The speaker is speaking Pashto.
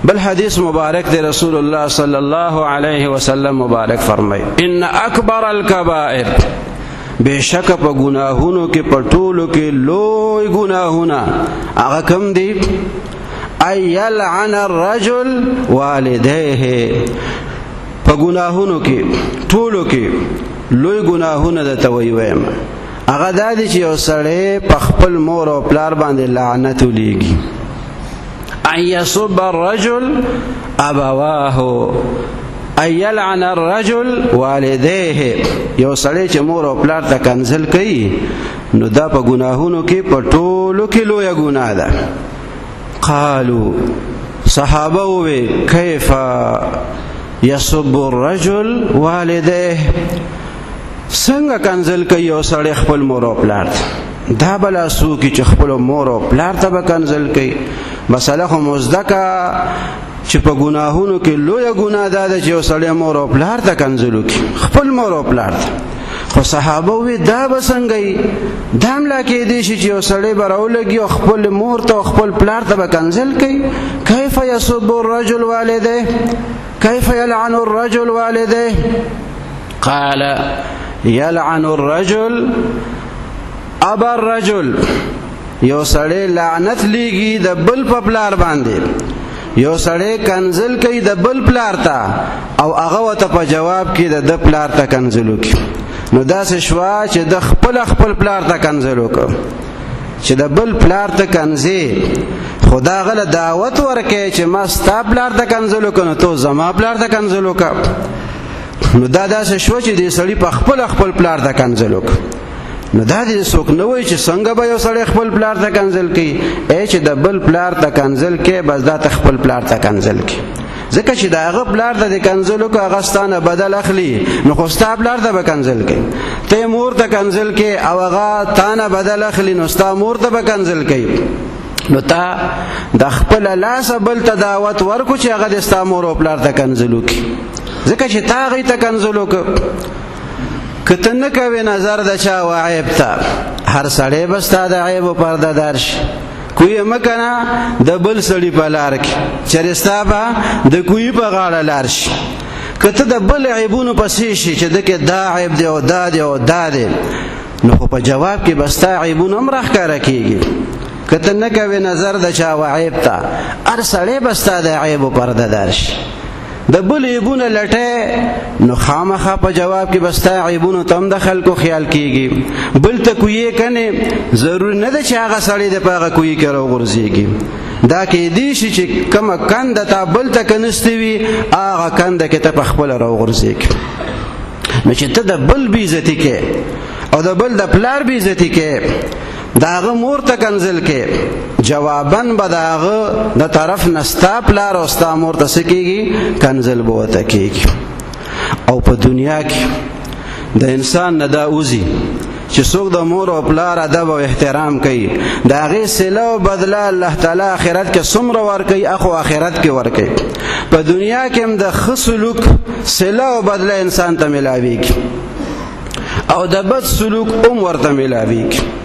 بل حدیث مبارک دے رسول اللہ صلی اللہ علیہ وسلم مبارک فرمائی ان اکبر الکبائر بے شک پا گناہونو کے پٹولو کے لوی گناہونا آغا کم دی ای یلعن الرجل والدیه پا گناہونو کے طولو کے لوی گناہونا دا تویویم آغا دادی چی او سڑے پا خپل مور و پلار باندے لعنتو لیگی ان یصب الرجل ابواهو ان یلعن الرجل والدیه یو سړی چې مور او پلار ته کنزل کوي نو دا په ګناهونو کې په ټولو کې لویه ګناه ده. قالو صحابه ووی کیف یصب الرجل والدیه څنګه کنزل کوي یو سړی خپل مور او پلار ته دا بلا سوکي چې خپل مور او پلار ته به کنزل کوي مسله خو مزدکه چې په ګناهونو کې لویه ګناه ده چې یو سړی مور او پلار ته کنزل وکړي خپل مور او پلار ته خو صحابه وی دا به څنګه وي دا هم لا کېدی شي چې یو سړی به راولګي او خپل مور ته او خپل پلار ته به کنزل کوي کیف یصب الرجل والدیه کیف یلعن الرجل والدیه قال یلعن الرجل ابا الرجل یو سړی لعنت لیږي د بل په پلار باندې یو سړی کنزل کوي د بل پلار ته او هغه ورته په جواب کې د پلار ته کنزل وکړي نو داسې شوه چې د خپل پلار ته کنزل وکړه چې د بل پلار ته کنځې خو دا هغه له دعوت ورکوي چې ما ستا پلار ته کنزل وکړه نو تو زما پلار ته کنزل وکړه نو دا داسې شوه چې دې سړي په خپل پلار ته کنزل وکړه نو دا دې څوک نه وایي چې څنګه به یو سړی خپل پلار ته کنزل کوي چې د بل پلار ته کنزل کوي بس دا ته خپل پلار ته کنزل کوي ځکه چې د هغه پلار ته د کنزل وکړو هغه ستانه بدل اخلي نو خو ستا پلار ته به کنزل کوي ته مور ته کنزل کوي او هغه تانه بدل اخلي نو ستا مور ته به کنزل کوي نو تا د خپل لاسه بل ته دعوت ورکو چې هغه د ستا مور او پلار ته کنزل وکړي ځکه چې تا هغې ته کنزل وکړو که ته نه کوې نظر د چا و عیب ته هر سړی به ستا د عیبو پرده دار شي کوی مه کنه د بل سړي په لار کې چېرې ستا به د کوی په غاړه لار شي که ته د بل عیبونو پسې شي چې دکې دا عیب دی او دا دی او دا دی نو خو په جواب کې به ستا عیبونه هم راښکاره کېږي که ته نه کوې نظر د چا و عیب ته هر سړی به ستا د عیبو پرده دار شي د بل عیبونه لټه نو خامخا په جواب کې بستا عیبونو تم د خلکو خیال کیږي بل ته کوی کنه ضرور نه ده چې هغه سړی د پاغه کوی کرو غورځيږي دا کې دی چې کومه کنده تا بل ته کنستوي هغه کنده کې ته په خپل راو غورځيږي نو چې ته د بل بی عزتی کې او د بل د پلار بی عزتی کې داغه مور ته کنزل کې جوابن بداغه د طرف نستا پلار او ستا مور ته سکیږي کنزل بوته کیږي او په دنیا کې د انسان نه دا اوزي چې څوک د مور او پلار ادب او احترام کوي داغه صله او بدله الله تعالی آخرت کې څومره ور کوي اخو آخرت کې ور کوي په دنیا کې هم د خسلوک صله او بدله انسان ته ملاويږي او د بد سلوک ورته ملاويږي